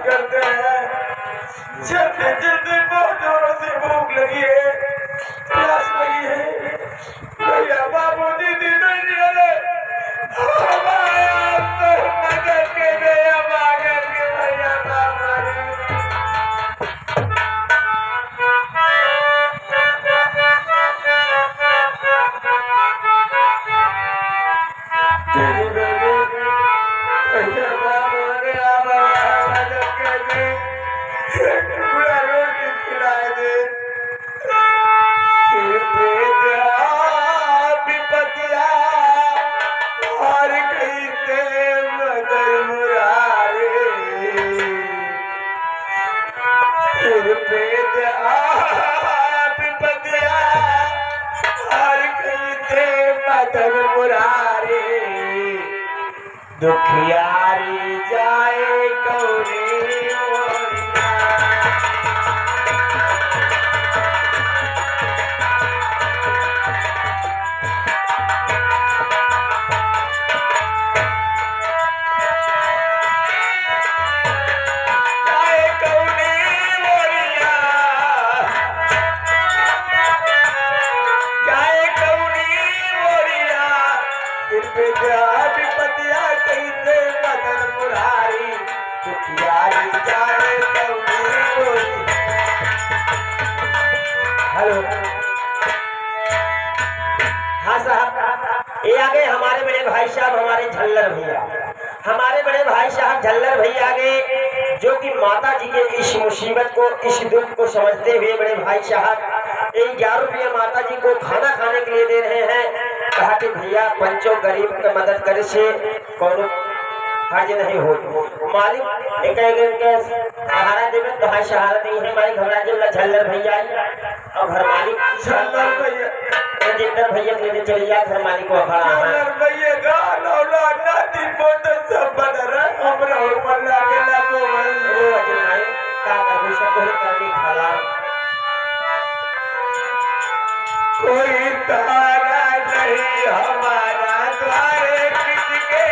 करते हैं। जल्दी जल्दी बहुत जोरों से भूख लगी है, प्यास लगी है। भैया बाबू दीदी नहीं अरे मदद के भैया मांगर के भैया बाबा दुखियारी जाए कौरी हेलो। हाँ साहब, ये आगे हमारे बड़े भाई साहब हमारे झल्लर भैया, हमारे बड़े भाई साहब झल्लर भैया आगे जो कि माता जी के इस मुसीबत को इस दुख को समझते हुए बड़े भाई साहब 11 रुपये माता जी को खाना खाने के लिए दे रहे हैं। कहा कि भैया पंचों गरीब की मदद करे से कौन हर्ज नहीं हो। मालिक सहारा देवे तो हाँ सहारा नहीं है। मालिक घबरा जिला झल्लर भैया और घर मालिक झल्लर भैया जिधर भैया लेने चले जाए घर मालिक को खड़ा है भैया गाना नाती पोते सब बन रहा हमरा ऊपर लागे लागो वो अजय भाई का कर सब करनी खाला कोई तारा नहीं हमारा द्वारे किसके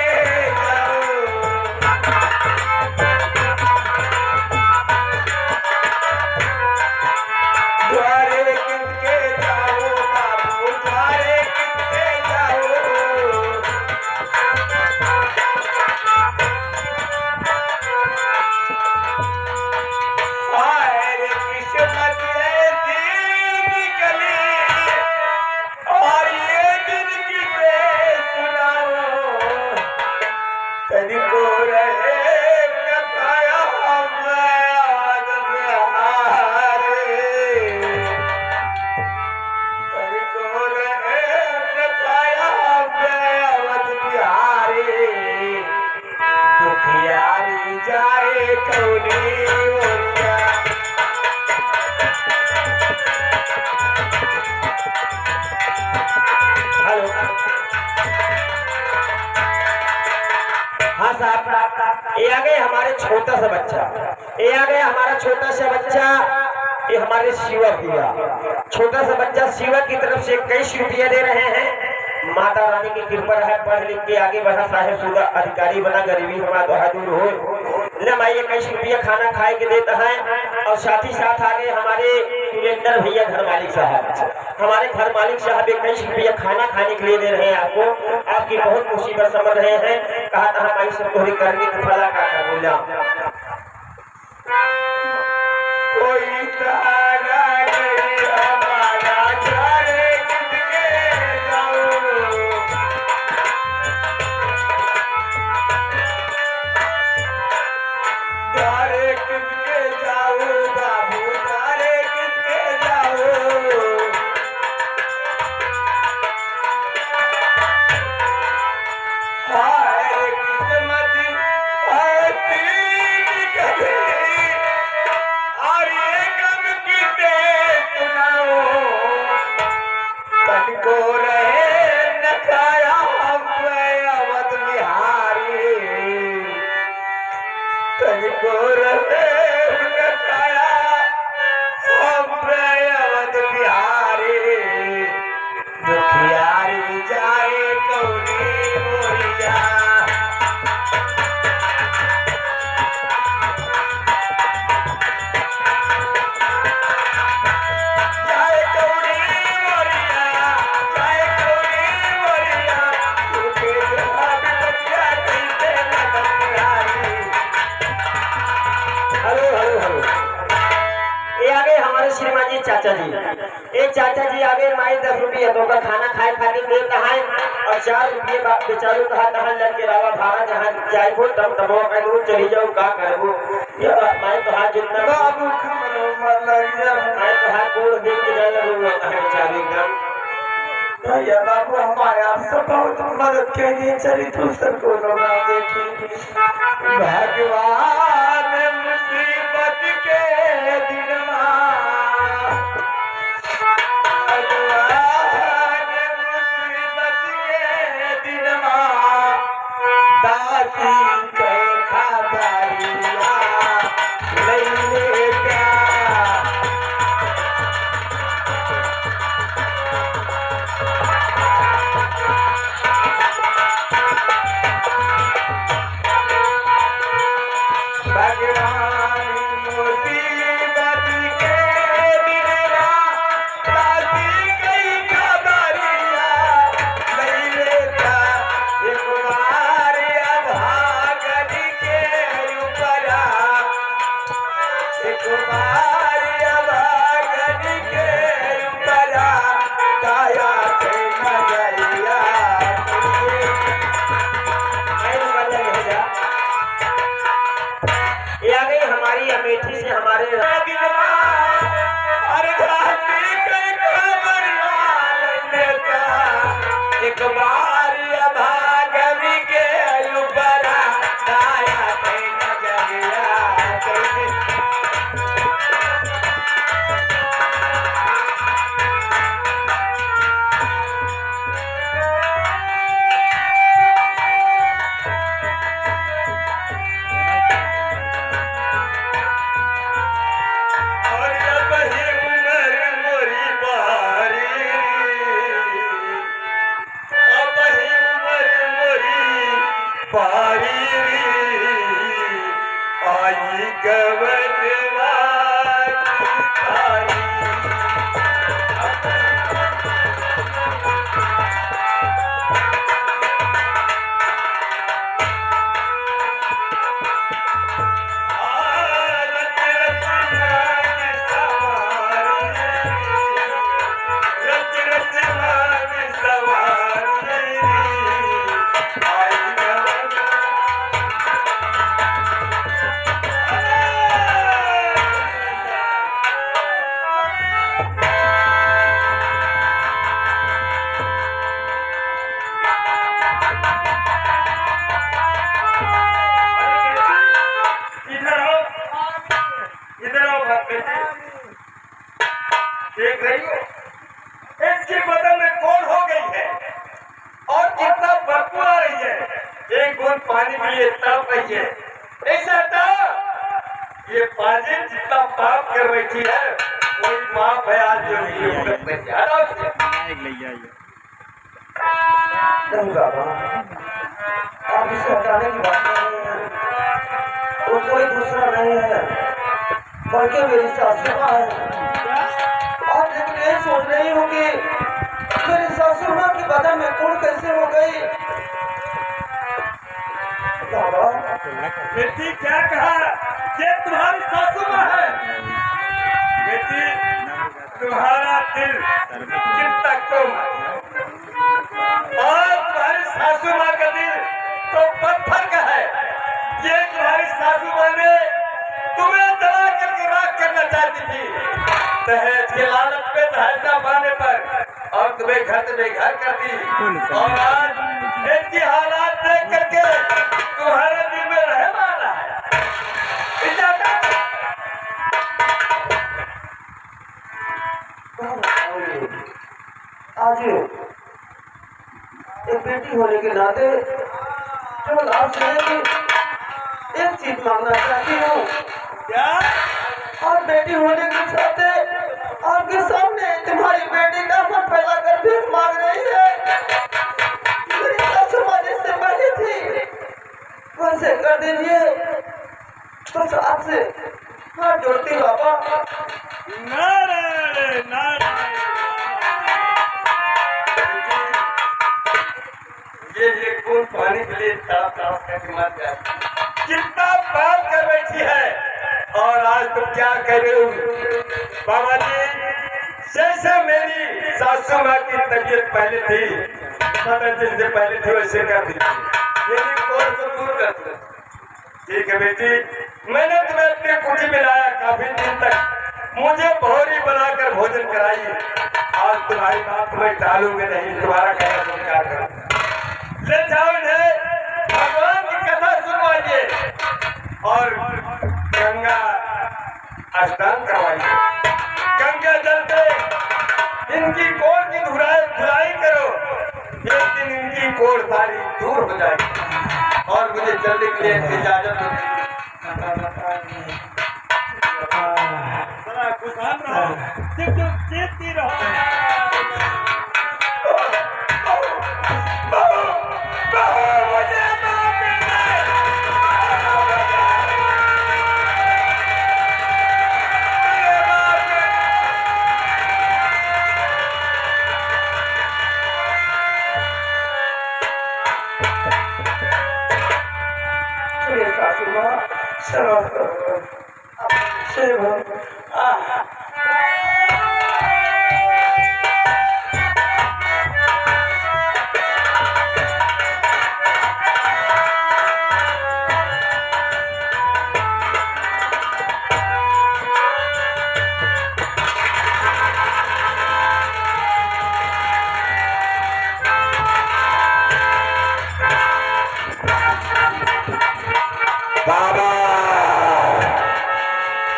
हाँ साहब, ये आ गए हमारे छोटा सा बच्चा, ये आ गया हमारा छोटा सा बच्चा, ये हमारे शिवा भैया छोटा सा बच्चा शिवा की तरफ से 21 रुपया दे रहे हैं। माता रानी की कृपा है, पढ़ लिख के आगे बढ़ा, साहेब सुधा अधिकारी बना, गरीबी हमारा दूर हो। माई 21 रुपया खाना खाए के देता है। और साथ ही साथ आगे हमारे सुरेंद्र भैया घर मालिक साहब, हमारे घर मालिक साहब 21 रुपया खाना खाने के लिए दे रहे हैं आपको। आपकी बहुत मुसीबत समझ रहे हैं। कहा था हमारी सब तोहरी करने की फला का बोला कोई तारा नहीं हमारा द्वारे किसके जाऊं द्वारे किसके जाऊं बाबू द्वारे किसके जाऊं हाय किस्मत आती निकली को रहे नखाया अवध बिहारी तनिको रहे नखाया अवध बिहारी दुखियारी जाए कौरी मोरिया माँ जी चाचा जी, एक चाचा जी आगे माई 10 रुपये तो का खाना खाए खातिर देता है और 4 रुपये बेचारू कहा तहाँ लग के रावा भाड़ा जहाँ जाए हो तब तबो कहीं चली जाओ का करो ये माई तो हाथ जितना बाबू खमरो मर लग जा माई तो हाथ गोड़ देख के जाए लगो कहाँ बेचारी एकदम भैया बाबू हमारे आपसे बहुत मदद के लिए चली तू सबको लोग देखी भगवान मुसीबत के दिन भगवान मुसीबत के दिन दासी के खबरिया लैले क्या भगवान मुसीबत के दिनवा दासी कई खबरिया लैले का एक बार अभागन के ऊपरा एक बार अभागन के ऊपरा काया के नजरिया ये आ गई हमारी अमेठी से हमारे एक बार अभागन के ऊपरा काया के नजरिया और अब ही उम्र मोरी बारी अब ही उम्र मोरी बारी आई गवनवा तारी इधर आओ बात बेटी देख रही हो इसके बदन में कौन हो गई है और कितना बदबू आ रही है एक बूंद पानी के लिए तड़प रही है ऐसा था ये पाजी जितना पाप कर बैठी है वही पाप है आज जो नहीं बाबा आप इसे हटाने की बात कर रहे हैं वो कोई दूसरा नहीं है बल्कि मेरी सासू माँ है आप लेकिन ये सोच रही हो कि मेरी सासू माँ की बदन में खून कैसे हो गई बाबा बेटी क्या कहा ये तुम्हारी सासू माँ है बेटी तुम्हारा दिल कितना कम और तुम्हारी सासू माँ का दिल तो पत्थर का है ये तुम्हारी सासू माँ ने तुम्हें दबा करके राख करना चाहती थी दहेज के लालच पे दहेज न पाने पर और तुम्हें घर में घर कर दी और आज इनकी हालात देख करके तुम्हारे दिल में रहम आ रहा है आज एक बेटी होने के नाते केवल आपसे एक चीज मांगना चाहती हूँ क्या और बेटी होने के साथ आपके सामने तुम्हारी बेटी का मन फैला कर भीख मांग रही है मेरी सासू माँ जिससे पहले थी वैसे कर दीजिए बस आपसे हाथ जोड़ती बाबा नारायण नारायण ये कौन पानी के लिए तड़प करके मर जाए कितना पाप कर बैठी है और आज तुम क्या कर रहे हो बाबा जी, जैसे मेरी सासू माँ की तबीयत पहले थी, पता जैसे पहले थी वैसे कर दी, यदि कोर को दूर कर दो। ठीक है बेटी, मैंने तुम्हें अपने कुटी में लाया, काफी दिन तक मुझे भोरी बनाकर भोजन कराई। आज तुम्हारी बात मैं टालूंगी नहीं, तुम्हारा कहना स्वीकार करूंगा। ले जाओ इन्हें भगवान की कथा सुनवाइए और गंगा स्नान करवाइए। गंगा जल से इनकी कोर की धुलाई करो, एक दिन इनकी कोर सारी दूर हो जाएगी। और मुझे चलने के लिए इजाजत दो। खुशहाल रहो, जीतती रहो। बाबा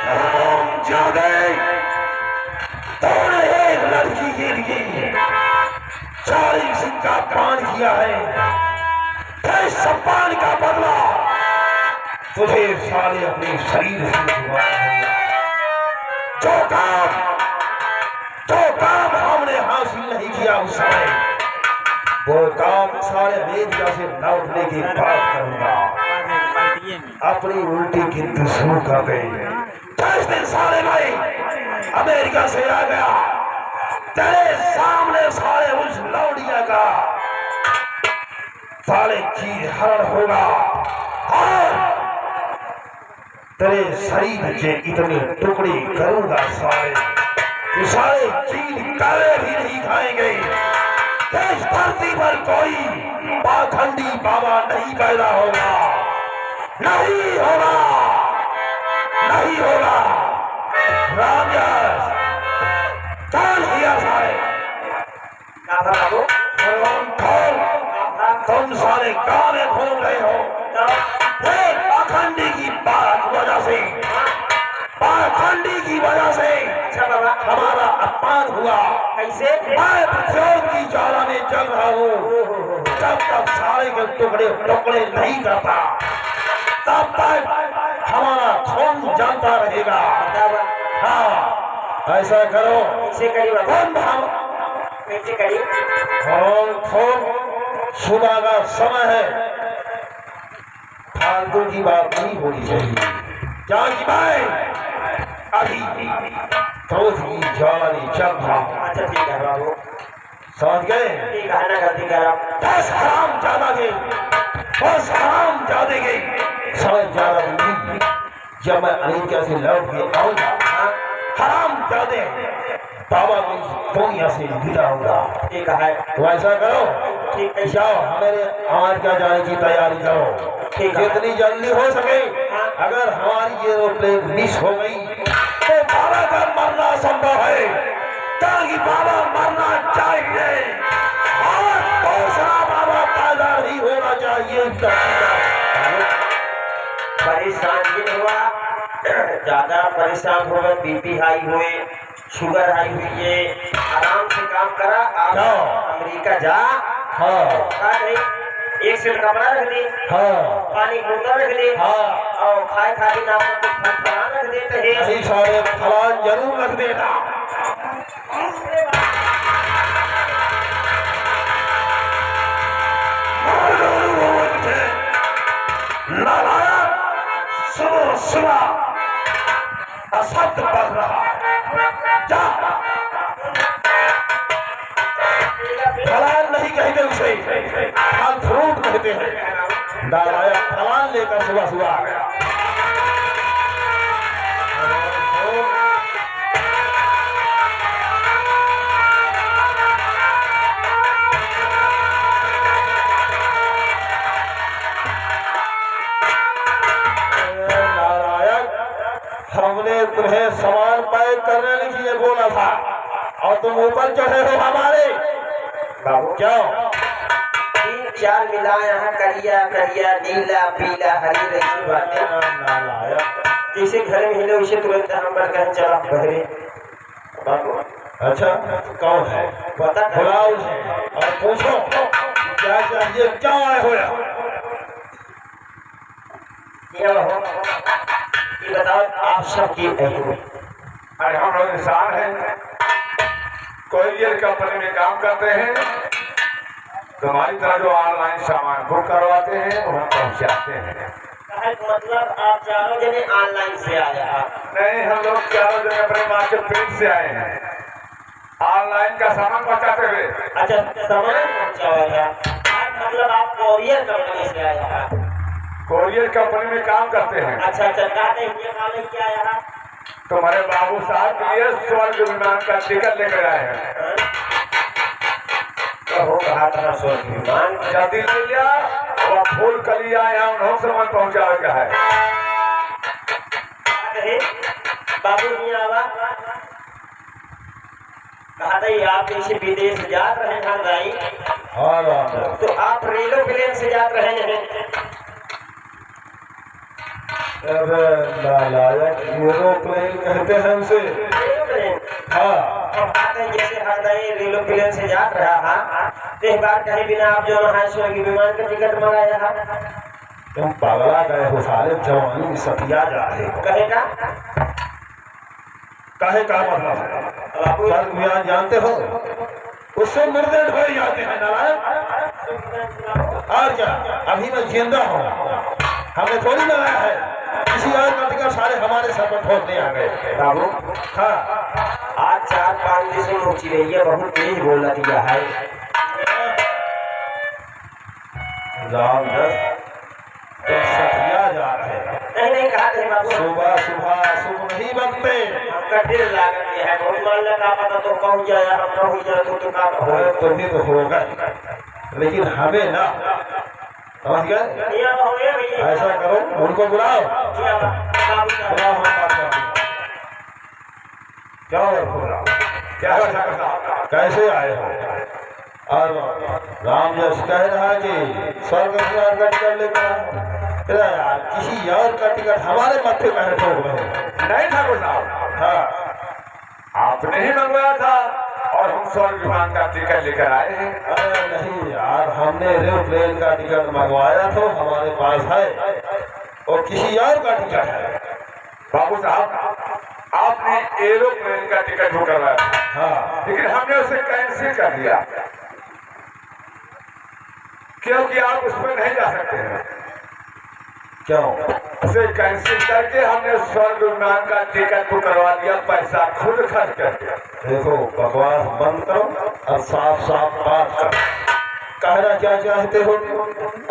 हम जादे तूने एक लड़की के लिए 40 सिंह का पान किया है, फिर सम्मान का बदला तुझे साले अपने शरीर से चुकाना होगा। जो काम हमने हासिल नहीं किया उस समय, वो काम सारे मेदिया से लौटने के बाद करूंगा। अपनी उल्टी गिनती शुरू कर दे। 10 दिन साले भाई अमेरिका से आ गया, तेरे सामने साले उस लौड़िया का साले चीज हरण होगा और तेरे शरीर के इतने टुकड़े करूंगा साले कि साले चीज काले भी नहीं खाएंगे। इस धरती पर कोई पाखंडी बाबा नहीं पैदा होगा, नहीं होगा, नहीं होगा। रामदास कौन किया सारे तुम सारे गाँव में घूम रहे हो, पाखंडी की वजह से, पाखंडी की वजह से हमारा अपमान हुआ। कैसे? मैं प्रतिशोध की ज्वाला में चल रहा हूँ। जब तक सारे के टुकड़े टुकड़े नहीं करता तब तक हमारा खून जलता रहेगा। हाँ ऐसा करो। कैसे करिए? सुबह का समय है, फालतू की बात नहीं होनी चाहिए। क्या की भाई अभी क्रोध की ज्वाला नहीं चल रहा। अच्छा ठीक है बाबू, समझ गए? ठीक है ना, गलती कर रहा हूँ। 10 हराम ज्यादा गए, 10 हराम ज्यादा गए, समय ज्यादा नहीं। जब मैं अमेरिका से लौट के आऊंगा, हराम ज्यादा बाबा की दुनिया से विदा होगा। ठीक है, तो ऐसा करो, ठीक है, जाओ हमारे अमेरिका जाने की तैयारी करो। ठीक है। जितनी जल्दी हो सके। अगर हमारी एरोप्लेन मिस हो गई तो बाबा का मरना संभव है, ताकि बाबा मरना चाहिए और दूसरा बाबा पैदा नहीं होना चाहिए। परेशान ये हुआ, ज्यादा परेशान हो गए, बीपी हाई हुए, शुगर हाई हुई है। आराम से काम करा, आप जाओ। अमेरिका जा। हाँ एक सेट कपड़ा रख दे, हाँ पानी की बोतल रख दे, हाँ और खाए खाते ना कुछ फल रख देते हैं। यही सारे फलान जरूर रख देना। नारायण सुबह सुबह असत्य बढ़ रहा। जा फलान नहीं कहते उसे, फल फ्रूट कहते हैं। नारायण फलान लेकर सुबह सुबह आ गया। हमने तुम्हें सामान पैक करने के लिए बोला था और तुम ऊपर चढ़े हो हमारे। बाबू क्यों? 3-4 मिला यहाँ करिया करिया नीला पीला हरी रही बातें जैसे घर में हिले उसे तुरंत नंबर कहें चला बहरे। बाबू अच्छा कौन है? पता बुलाओ उसे और पूछो क्या चाहिए, क्यों आए हो यहाँ? ये बताओ आप सब की अरे हम लोग इंसान हैं, कोरियर कंपनी में काम करते हैं, तुम्हारी तरह जो ऑनलाइन सामान बुक करवाते हैं वो हम पहुंचाते हैं। मतलब आप चारों जने ऑनलाइन से आए हैं? नहीं, हम लोग चारों जगह अपने मार्केट प्लेस से आए हैं ऑनलाइन का सामान पहुंचाते हुए। अच्छा सामान पहुंचाया मतलब आप कोरियर कंपनी से आए हैं? कोरियर कंपनी में काम करते हैं। अच्छा कहते हैं क्या यहाँ तुम्हारे बाबू साहब के लिए स्वर्ग विमान का टिकट लेकर आए हैं। तो हो कहा था स्वर्ग विमान जल्दी ले लिया और फूल कली आए हैं, उन्होंने सामान पहुंचाएगा है। बाबू नहीं आवा कहा था आप जैसे विदेश जा रहे हैं भाई, तो आप रेलो प्लेन से जा रहे हैं? एरोप्लेन कहते हैं उसे। हाँ जैसे हरदई रेलो प्लेन से जा रहा है तो एक बार कहे बिना आप जो है स्वर्ग विमान का टिकट मंगाया है। तुम पगला गए हो साले, जवानी में सतिया जा रहे हो। कहेगा कहे का मतलब है? स्वर्ग विमान जानते हो? उससे मुर्दे ढोए जाते हैं नारायण। और क्या अभी मैं जिंदा हूँ, हमने थोड़ी बनाया है। किसी और का टिकट सारे हमारे सर पर ठोकने आ गए। बाबू हाँ आज 4-5 दिन से ऊंची रही है, बहुत तेज बोल दिया है। राम तुम सतिया जा रहे हैं। नहीं कहा थे बाबू सुबह सुबह शुभ नहीं बनते। हमका ढेर लागत है, बहुत मान लगा पता तो पहुंच जाया, हम ना हो जाए तो काम हो। तुम्हें तो होगा लेकिन हमें ना, समझ गए? ऐसा करो उनको बुलाओ, बुलाओ हम बात करते हैं। क्या बुलाओ, क्या कैसे आए हो? और राम जस कह रहा है कि स्वर्ग विमान का टिकट लेकर आओ। यार किसी और का टिकट हमारे मत्थे पर ठोक रहे हो। नहीं ठाकुर साहब, हाँ आपने ही मंगवाया था और हम स्वर्ग विमान का टिकट लेकर आए हैं। अरे नहीं यार, हमने एरोप्लेन का टिकट मंगवाया तो हमारे पास है और किसी और का टिकट है। बाबू साहब, आपने एरोप्लेन का टिकट बुक करवाया था, हाँ लेकिन हमने उसे कैंसिल कर दिया क्योंकि आप उस पर नहीं जा सकते हैं। क्यों? उसे कैंसिल करके हमने स्वर्ग विमान का टिकट बुक करवा दिया, पैसा खुद खर्च करके। देखो बकवास बंद करो और साफ साफ बात करो। कहना क्या चाहते हो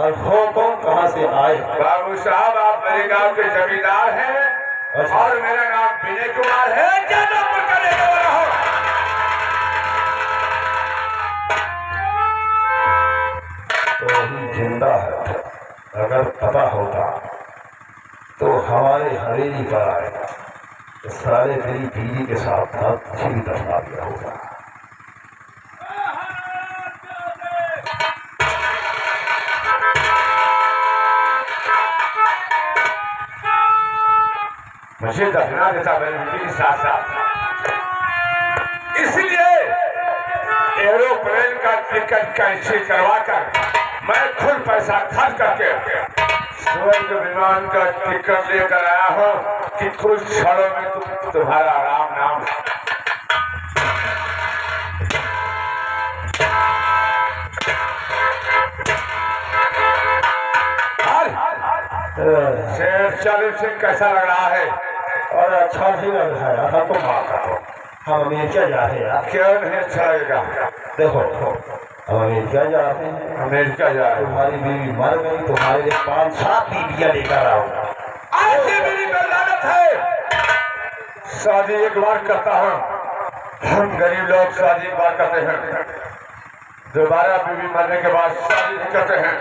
और हो कौन, कहाँ से आए? बाबू साहब, आप मेरे गांव के जमींदार हैं और मेरा नाम विनय कुमार है। जयपुर का रहने वाला हूँ। तो ही जिंदा है, अगर पता होता तो हमारे हवेली पर आएगा तो सारे तेरी बीवी के साथ साथ तुझे भी दफना दिया होगा। मुझे दफना देता मेरी बीवी के साथ साथ, इसलिए एरोप्लेन का टिकट कैंसिल करवा कर मैं खुद पैसा खर्च करके स्वर्ग विमान का टिकट लेकर आया हूँ कि कुछ क्षणों में तुम्हारा राम नाम शेर चालू से कैसा लग रहा है? और अच्छा नहीं लग रहा है, ऐसा तो बात करो। हम अमेरिका जा रहे हैं यार। क्यों नहीं अच्छा लगेगा? देखो हम अमेरिका जा रहे हैं, अमेरिका जा रहे हैं। तुम्हारी बीवी मर गई, तुम्हारे लिए 5-7 बीवियां लेकर आओ। ऐसी मेरी लानत है। शादी एक बार करता हूँ, हम गरीब लोग शादी एक बार करते हैं, दोबारा बीवी मरने के बाद शादी नहीं करते हैं।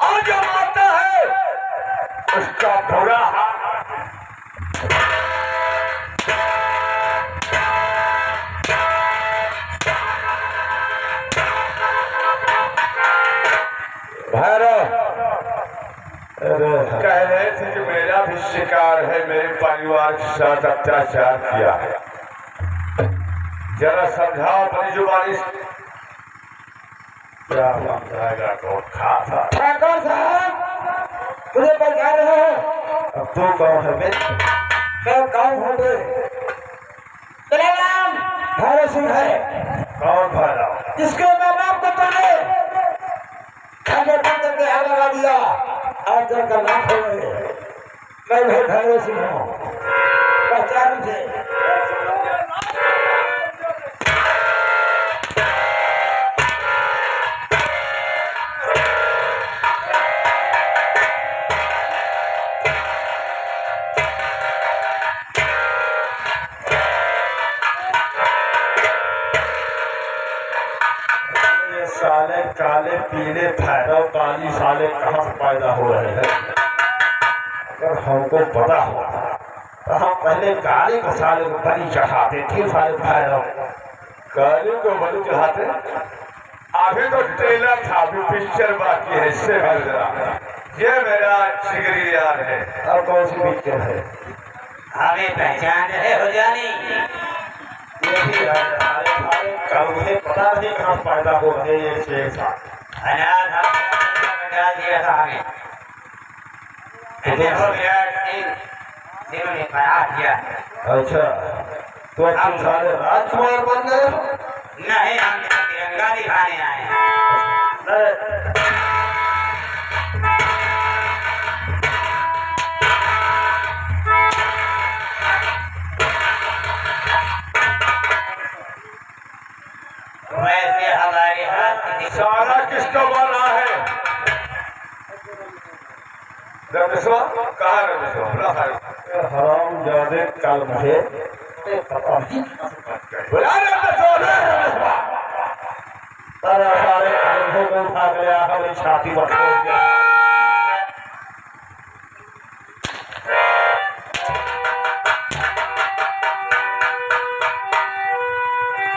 और जो मरता है उसका बुरा हाल शिकार है मेरे परिवार के साथ अत्याचार किया है। जरा समझाओ अपनी जुबानी से। क्या समझाएगा तो खाता। ठाकुर साहब मुझे पहचान रहे हो? अब तू कौन है बे? मैं कौन हूँ बे? मेरा नाम भैरव सिंह है। कौन भैरव? जिसके माँ बाप को तूने खाने बंद करके आग लगा दिया और जब का नाम हो गए। मैं वही भैरव सिंह हूँ, पहचान मुझे। साले काले पीले भैरव काली साले कहाँ से पैदा हो रहे हैं? अगर हमको पता होता तो हम पहले काली को साले को बलि चढ़ाते, फिर साले भैरव काली को बलि चढ़ाते। अभी तो ट्रेलर था, अभी पिक्चर बाकी है। इससे भी जरा ये मेरा जिगरी यार है। अब कौन सी पिक्चर है? हमें पहचान रहे हो जानी? ये भी है, साले साले कल मुझे पता नहीं कहाँ पैदा हो रहे हैं। शेर साहब अनाथ आश्रम में डाल दिया था हमें। देखो विराट सिंह जिन्होंने बना दिया। अच्छा, तो अब तुम सारे राजकुमार बन गए? नहीं, हम तिरंगा दिखाने आए हैं। वैसे हमारे हाथ सारा किसका बना है? रमेश्वर कहाँ रमेश्वर? बुला भाई। हराम जादे कल मुझे पता नहीं बुला रमेश्वर। सारे सारे कंधों को उठा गया, हमारी छाती पर छोड़ दिया।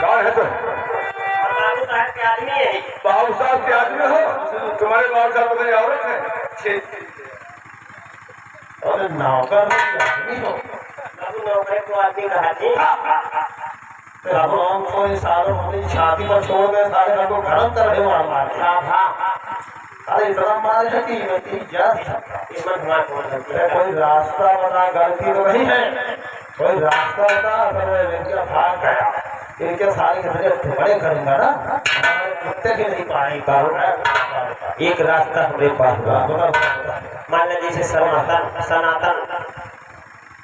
कौन है तुम? बाबू साहब के आदमी है। बाबू साहब के आदमी हो? तुम्हारे बाबू साहब कोई औरत है? अरे नौकर आदमी हो? बाबू नौकर को आदमी कहा थी। अब हम कोई सालों हमारी छाती पर छोड़ गए, सारे हमको गरम कर रहे मार मार के। अरे इतना मार है कि मैं तेरी जा नहीं सकता। कोई रास्ता बता, गलती तो नहीं है, कोई रास्ता बता। अगर मैं इनका भाग गया, इनके सारे के सारे बड़े करूंगा ना, हमारे कुत्ते भी नहीं पाएंगे। एक रास्ता हमारे पास हुआ। मान लीजिए जैसे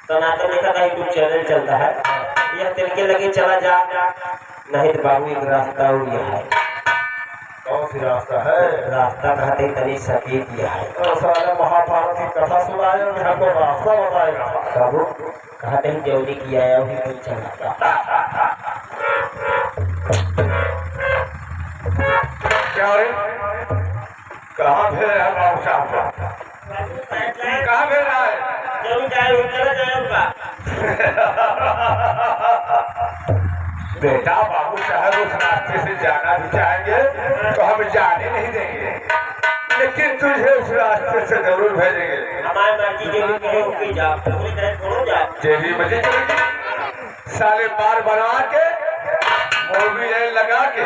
सनातन का कहीं कुछ चैनल चलता है, यह तिनके लगे चला जा। नहीं तो बाबू एक रास्ता और यह है। कौन सी रास्ता है? रास्ता कहते तनी सफेद किया है। तो सारे महाभारत की कथा सुनाए और हमको रास्ता बताएगा। बाबू कहते ही जल्दी किया है, वही नहीं चला। क्या रे? कहाँ भेज रहा है बाबू साहब का? कहाँ भेज रहा है? बेटा बाबू साहब उस रास्ते से जाना भी चाहेंगे तो हम जाने नहीं देंगे, लेकिन तुझे उस रास्ते से जरूर भेजेंगे। हमारी मर्जी जो भी कहे उसकी जाओ, जेबी बजे चलेगी। साले बार बना के मूवी लगा के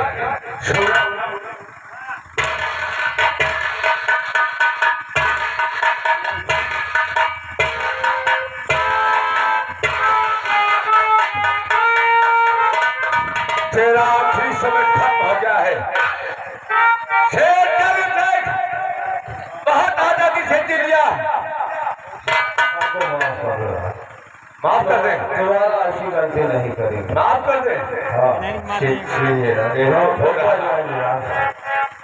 तेरा आखिरी समय खत्म हो गया है। बहुत आजादी से जी लिया, माफ कर दे। दोबारा ऐसी गलती नहीं करेंगे। माफ कर दे।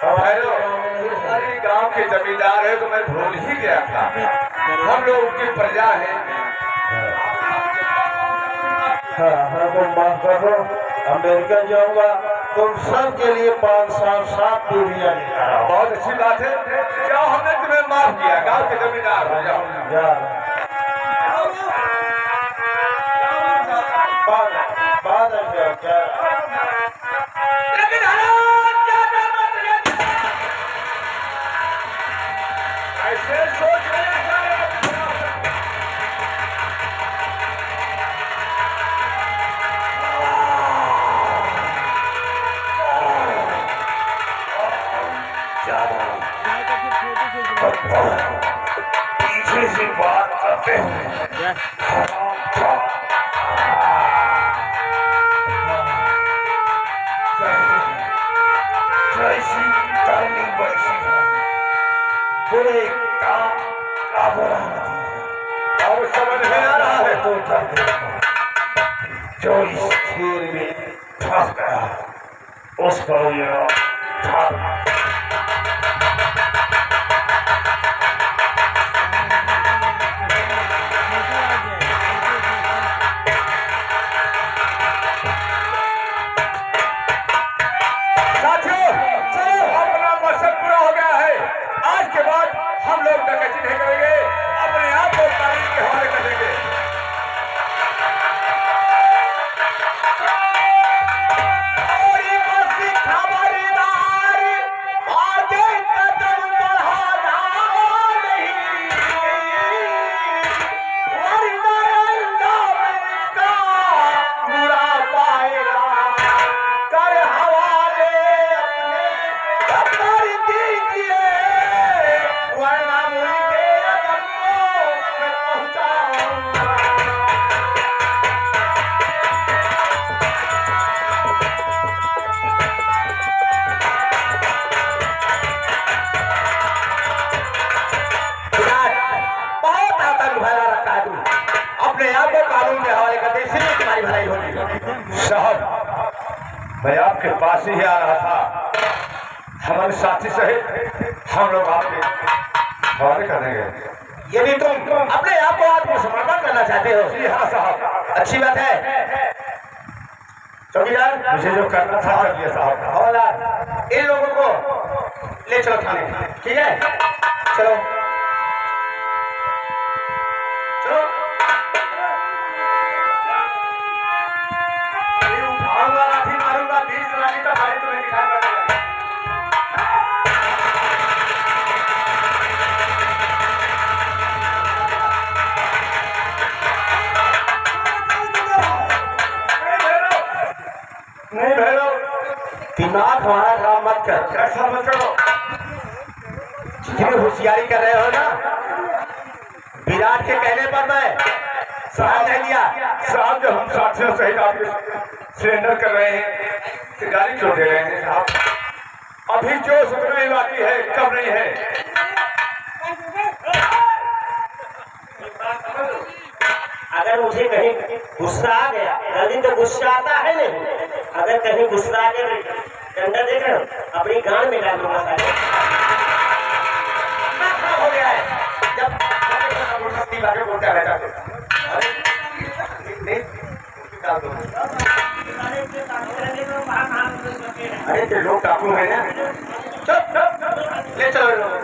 हमारी गांव के जमींदार है तो मैं भूल ही गया था, हम लोग की प्रजा है। हाँ, हमको माफ कर दो। अमेरिका जाऊंगा, तुम सब के लिए 5 साल 7 बीवियां लेकर आओ। बहुत अच्छी बात है, जाओ, हमने तुम्हें माफ किया। गांव के जमींदार हो जाओ। बाद क्या ऐसे सोच जैसी करनी वैसी भरनी, बुरे काम का बुरा नतीजा। अब समझ में आ रहा है तो कर देखो, जो इस खेल में फंस गया उसको ये ठाक साथियों, चलो अपना मकसद पूरा हो गया है। आज के बाद हम लोग डकैती नहीं करेंगे, अपने आप को कानून के हवाले कर देंगे। और ये मस्ती खबरदार, आगे कदम बढ़ाना नहीं, वरना अंजाम इसका बुरा पाएगा। कर हवाले अपने कर दीजिए, वरना मुझे कदमों में पहुंचाऊंगा। बहुत आतंक फैला रखा है तू, अपने आप को कानून के हवाले कर दे, इसलिए तुम्हारी भलाई होगी। साहब, मैं आपके पास ही आ रहा था। हमारे साथी सहित हम लोग आपके हवाले कर देंगे। यदि तुम अपने आप को आत्मसमर्पण करना चाहते हो, जी हाँ साहब, अच्छी बात है। चौकीदार, मुझे जो करना था कर दिया साहब। हवलदार, इन लोगों को ले चलो थाने, ठीक है? चलो चलो। उठाऊंगा, लाठी मारूंगा, 20 लाठी का भाई तुम्हें दिखाऊंगा। नहीं भैरव, दिमाग हमारा खराब मत कर। ऐसा मत करो। जितनी होशियारी कर रहे हो ना, विराट के कहने पर मैं साहब नहीं दिया। साहब, जब हम साथियों सहित आपके सिलेंडर कर रहे हैं तो गाड़ी क्यों दे रहे हैं साहब? अभी जो सुनने बाकी है, कब नहीं है। अगर मुझे कहीं गुस्सा आ गया, नदी तो गुस्सा आता है नहीं, अगर कहीं गुस्सा आ गया डंडा देकर अपनी गांड में डाल दूंगा। खराब हो गया है जब आगे बोलता रहता है। अरे तो लोग डाकू है ना, चुप ले चलो इन लोगों को।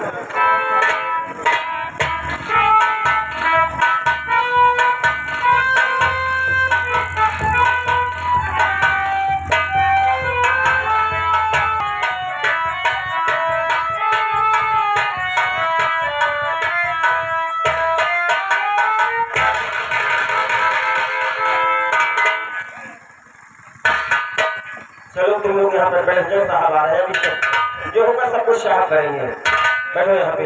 चलो तुम लोग यहाँ पर बैठ जाओ, साहब आ रहे हैं। अभी जो होगा सब कुछ साहब करेंगे। बैठो यहाँ पे।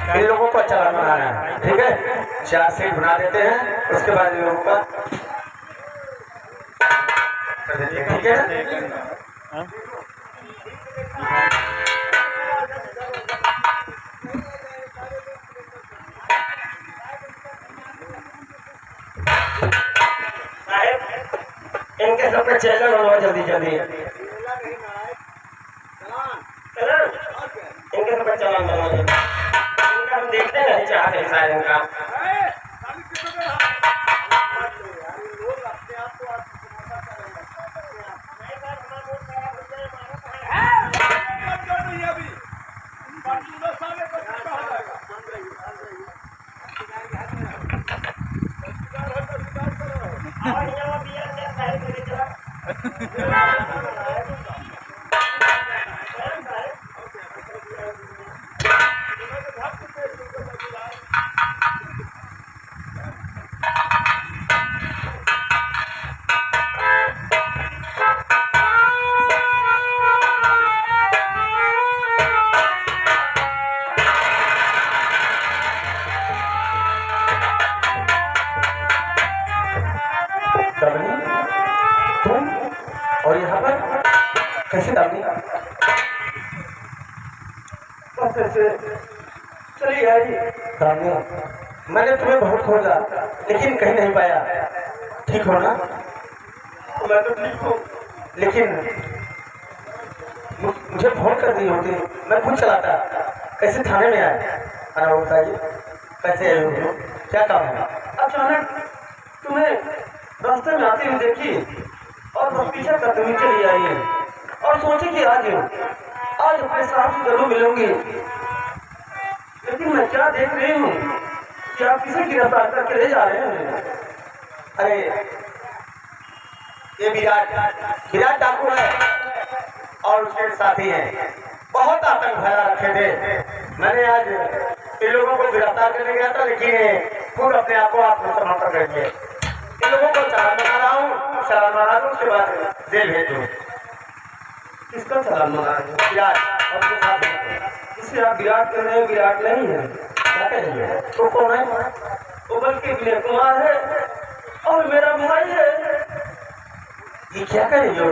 इन लोगों को चालान बनाना है, ठीक है? 4 सीट बना देते हैं, उसके बाद इन लोगों का ठीक है। इनके सब पे चैनल बनवाओ जल्दी जल्दी। इनके सब पे चैनल बनवाओ जल्दी। इनका हम देखते नहीं चाहते शायद इनका। और यहाँ पर कैसे दामनी? बस ऐसे चली आई। दामनी, मैंने तुम्हें बहुत खोजा लेकिन कहीं नहीं पाया। ठीक हो ना? मैं तो ठीक हूँ, लेकिन मुझे फोन कर दी होती, मैं खुद चलाता। कैसे थाने में आए? अरे बताइए कैसे आए हो? क्या काम है? अचानक तुम्हें रास्ते में आती हुई देखी और बस पीछे करते हुए चली आई है और सोची कि आज अपने साथ ही जरूर मिलूंगी। लेकिन मैं क्या देख रही हूँ कि आप किसे गिरफ्तार करके ले जा रहे हैं। अरे ये विराट डाकू है और उसके साथी हैं। बहुत आतंक फैला रखे थे। मैंने आज इन लोगों को गिरफ्तार करने गया था, लेकिन खुद अपने आप को आत्मसमर्पण कर दिए। इन लोगों को चालान बना रहा हूँ, चालान बना दूँ, उसके बाद जेल भेज दूँ। किसका चालान बना रहे हैं? विराट और उसके साथी। जिसे आप विराट कह रहे हैं, विराट नहीं है। क्या करेंगे? तो कौन है? वो बल्कि विनय कुमार है और मेरा भाई है। ये क्या करेंगे?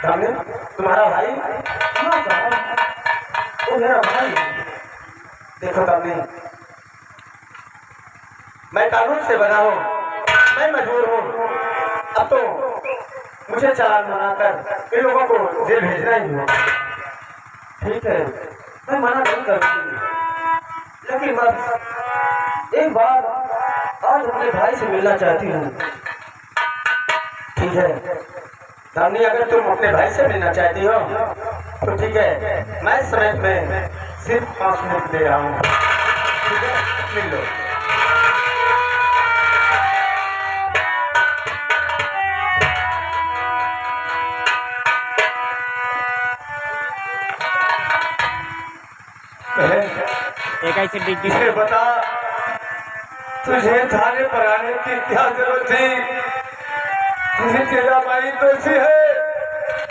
दामनी, तुम्हारा भाई? हाँ साहब, वो मेरा भाई है। देखो दामनी, मैं कानून से बना हूँ, मैं मजबूर हूँ। अब तो मुझे चालान बनाकर इन लोगों को जेल भेजना ही होगा। ठीक है, मैं मना नहीं करूँगी, लेकिन बस एक बार आज अपने भाई से मिलना चाहती हूँ। ठीक है दामनी, अगर तुम अपने भाई से मिलना चाहती हो तो ठीक है, मैं इस समय में सिर्फ 5 मिनट दे रहा हूँ। ठीक है, मिल लो। एक ऐसे डिग्गी मुझे बता, तुझे थाने पर आने की क्या जरूरत थी? तुझे तेरा भाई दोषी है,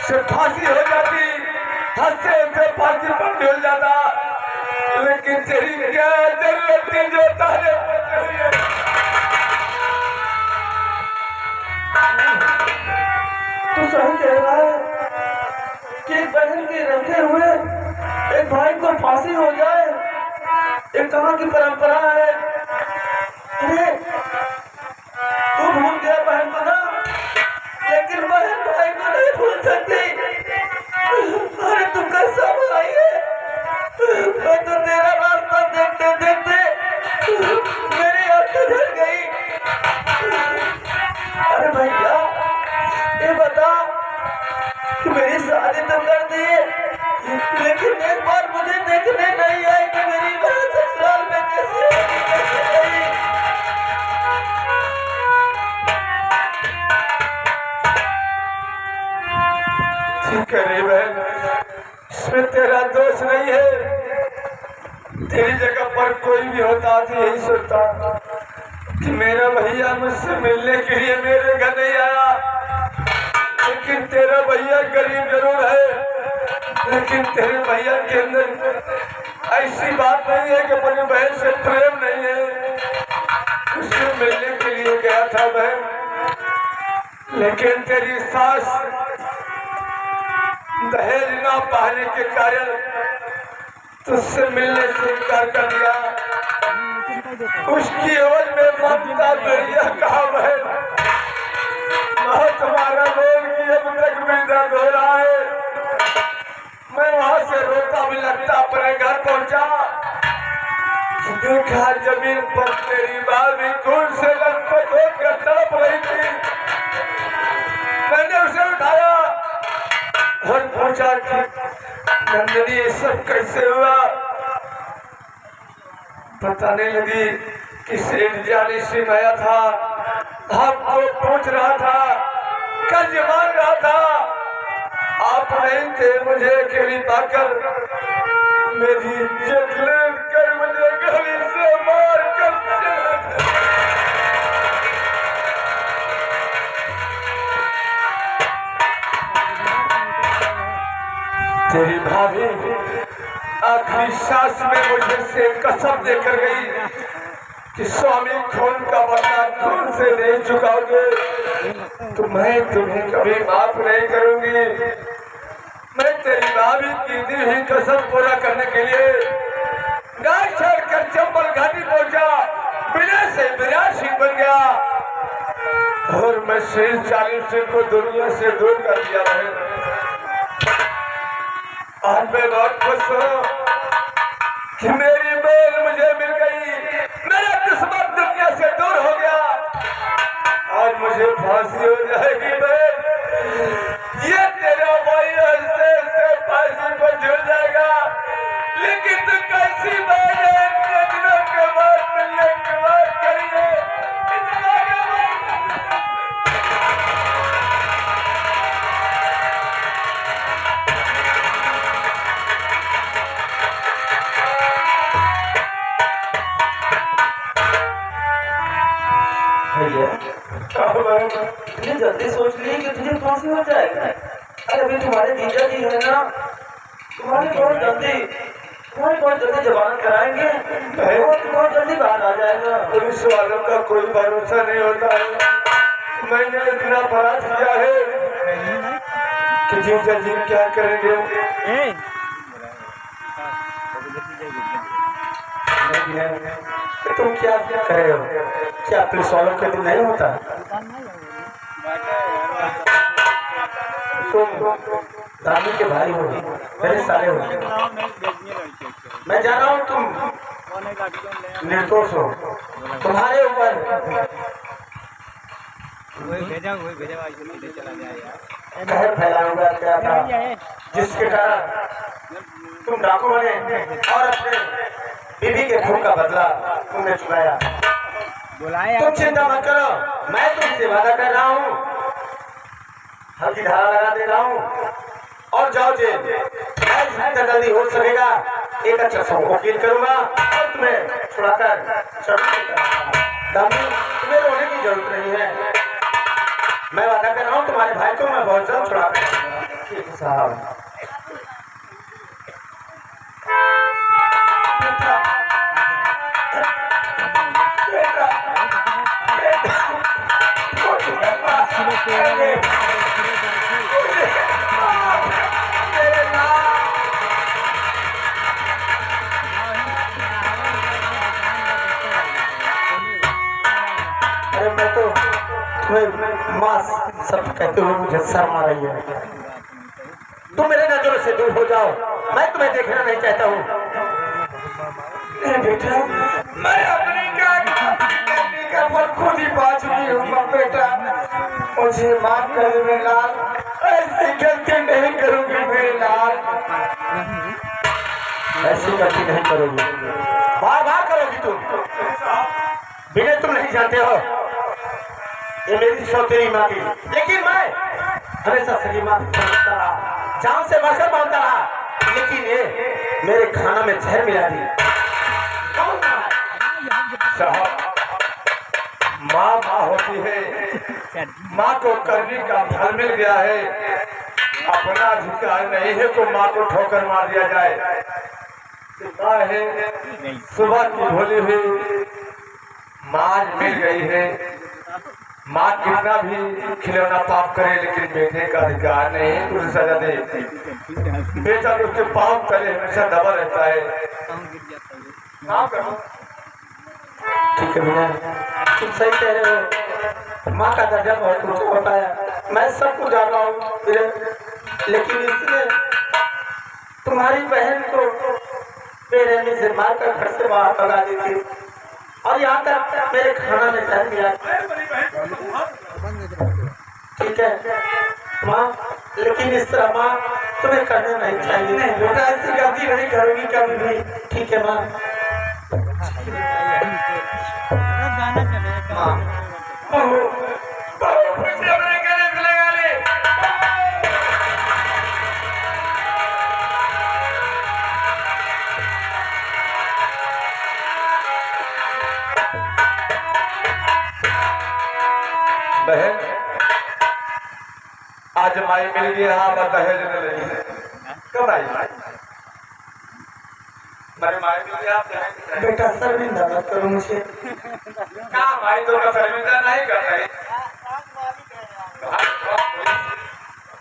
सिर्फ फांसी हो जाती, हद से उसे फांसी पर मिल जाता। लेकिन तेरी क्या जरूरत थी जो थाने पर चली है? तू सही कह रहा है कि एक बहन के रहते हुए एक भाई को फांसी हो जाए, एक कहाँ की परंपरा है। अरे तू भूल गया बहन को ना, लेकिन बहन भाई को नहीं भूल सकती। अरे तू कैसा भाई है? मैं तो तेरा रास्ता देखते देखते मेरी आंखें झड़ गई। अरे भैया ये बता कि मेरी शादी तो कर दी, लेकिन एक बार मुझे देखने नहीं आई कि मेरी बहन ससुराल में कैसे गई। ठीक है रे बहन, इसमें तेरा दोष नहीं है। तेरी जगह पर कोई भी होता तो यही सोचता कि मेरा भैया मुझसे मिलने के लिए मेरे घर नहीं आया। लेकिन तेरा भैया गरीब जरूर है, लेकिन तेरे भैया के अंदर ऐसी बात नहीं है कि अपनी बहन से प्रेम नहीं है। उससे मिलने के लिए गया था बहन, लेकिन तेरी सास दहेज न पाने के कारण तुझसे मिलने से इनकार कर दिया। उसकी एवज में ममता दरिया कहा बहन, वह तुम्हारा बोल की अब तक भी दर्द हो रहा है। मैं वहां से रोता भी लगता अपने घर पहुंचा, देखा जमीन पर तेरी भाभी खून से लथपथ होकर तड़प रही थी। मैंने उसे उठाया और पूछा कि नंदनी ये सब कैसे हुआ? बताने लगी कि सेठ जाने से आया था, आपको पूछ रहा था, कर्ज मांग रहा था, आप नहीं थे, मुझे अकेली पाकर मेरी इज्जत लूट कर मुझे गली से मार कर चला गया। तेरी भाभी आखिरी सांस में मुझे से कसम देकर गई कि स्वामी खून का बदला खून से नहीं चुकाओगे तो मैं तुम्हें कभी माफ नहीं करूंगी। मैं तेरी भाभी की दी हुई कसम पूरा करने के लिए गाय छोड़कर चंबल घाटी पहुंचा, विनय से विनाशी बन गया और मैं शेर 40 सिंह को दुनिया से दूर कर दिया है। आज मैं बहुत खुश हूँ कि मेरी बेल मुझे मिल गई, मेरा दुश्मन दुनिया से दूर हो गया। आज मुझे फांसी हो जाएगी बेल, ये तेरा भाई हंसते हंसते फांसी पर झूल जाएगा, लेकिन तू कैसी बेल है, इतने दिनों के बाद मिलने के बाद करिए तुमने जल्दी सोच ली कि तुझे फांसी हो जाएगी। अरे अभी तुम्हारे जीजा जी है ना, तुम्हारी बहुत जल्दी जमानत कराएंगे और तू बहुत जल्दी बाहर आ जाएगा। पुलिस वालों का कोई भरोसा नहीं होता है। मैंने इतना अपराध किया है कि जीजा जी क्या करेंगे। तुम क्या कर रहे हो? क्या पुलिस वालों के दिन नहीं होता? तुम दादी के भाई हो, मेरे साले हो। मैं जान रहा हूँ तुम निर्दोष हो, तुम्हारे ऊपर कहर फैलाऊंगा क्या था, जिसके कारण तुम डाकू बने और अपने बीबी के खून का बदला तुमने चुकाया। तुम चिंता मत करो, मैं तुमसे वादा कर रहा हूँ, हल्दी धारा लगा दे रहा हूँ और जाओ जेल। मैं जितना जल्दी हो सकेगा एक अच्छा सा वकील करूंगा और तुम्हें छुड़ाकर तुम्हें रोने की जरूरत नहीं है। मैं वादा कर रहा हूँ तुम्हारे भाई को मैं बहुत जल्द छुड़ा कर साहब। अरे मैं तो तुम्हें माँ सब कहते हुए मुझे शर्म आ रही है। तुम मेरे नजरों से दूर हो जाओ, मैं तुम्हें देखना नहीं चाहता हूँ। बेटा मैं अपनी का फल खुद ही पा चुकी हूँ बेटा, मुझे माफ कर दे मेरे लाल, ऐसी गलती नहीं करूंगी मेरे लाल। ऐसी गलती नहीं करोगी, बार बार करोगी तुम। विनय तुम नहीं जानते हो, ये मेरी सौतेली माँ थी, लेकिन मैं हमेशा सही माँ समझता रहा, जान से बढ़कर मानता रहा, लेकिन ये मेरे खाना में जहर मिला दी। साहब माँ माँ होती है, माँ को करने का फल मिल गया है, अपना अधिकार नहीं है तो माँ को ठोकर मार दिया जाए। माँ है सुबह की भोली हुई माँ मिल गई है। माँ कितना भी खिलौना पाप करे लेकिन बेटे का अधिकार नहीं है उसे सजा दे। बेटा तो उसके पाप करे हमेशा दबा रहता है। ठीक है विनय, तुम सही कह रहे हो, माँ का दर्जा बहुत ऊंचा होता है, मैं सब कुछ जान रहा हूँ, लेकिन इसने तुम्हारी बहन को बेरहमी से मारकर घर से बाहर भगा दी थी और यहाँ तक मेरे खाना में जहर दिया। ठीक है माँ, लेकिन इस तरह माँ तुम्हें करना नहीं चाहिए। नहीं बेटा, ऐसी गलती नहीं करूंगी कभी भी। ठीक है माँ। बहन आज माई मिल गई, हाँ दहेज में नहीं कब आई? मेरे माई भी आप जाएंगे बेटा शर्मिंदा मत करो मुझे। क्या माई तो का शर्मिंदा नहीं कर रही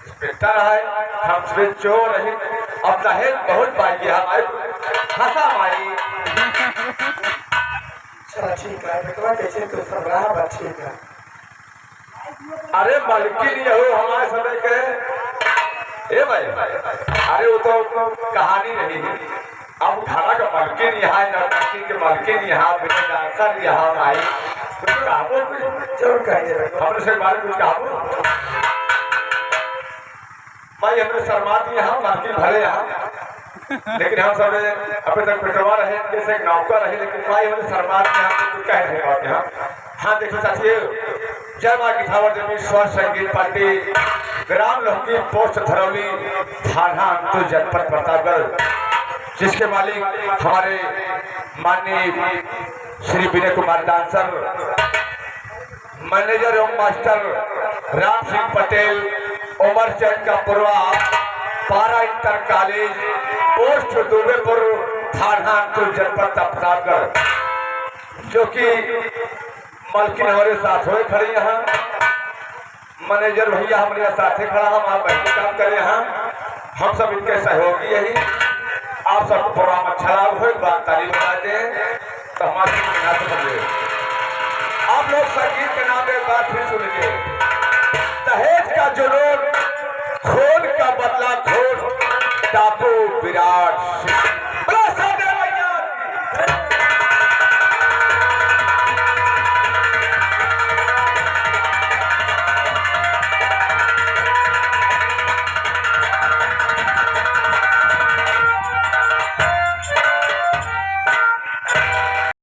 इंस्पेक्टर है हमसे चोर है अब दहेज बहुत पाई गया हमारे हंसा माई चलो ठीक है बेटवा कैसे तो सब रहा बात ठीक है। अरे मालिकी नहीं हो हमारे समय के ए भाई अरे वो तो कहानी नहीं है अब खाना का मालकिन यहाँ नौटंकी के मालकिन यहाँ बिना डांसर यहाँ आई कुछ कहावो जरूर कहिए बेटवा। हमने से बारे कुछ कहावो भाई हमने शर्मा दी यहाँ मालकिन भले यहाँ लेकिन हम सब अभी तक पेटवा रहे जैसे नौकर रहे लेकिन भाई हमने शर्मा दी यहाँ पे कुछ कह रहे बात यहाँ। हाँ देखो साथियों जय माँ गिठावर देवी स्वस्थ संगीत पार्टी ग्राम लहकी पोस्ट धरौली थाना अंतुल जनपद प्रतापगढ़ जिसके मालिक हमारे माननीय श्री विनय कुमार डांसर मैनेजर एवं मास्टर राम सिंह पटेल उमर चंद का पूर्वा पारा इंटर कॉलेज पोस्ट दुबेपुर थाना अंतुल जनपद प्रतापगढ़ जो कि मालकिन हमारे साथ हुए खड़े यहाँ मैनेजर भैया हमारे साथ खड़ा हम आप बैठे काम करें यहाँ हम सब इनके सहयोगी यही आप सब प्रोग्राम अच्छा लाभ हो बात तारीफ बनाते हैं तो हमारे समझे आप लोग संगीत के नाम एक बात फिर सुनिए दहेज का जुनून खून का बदला खून डाकू विराट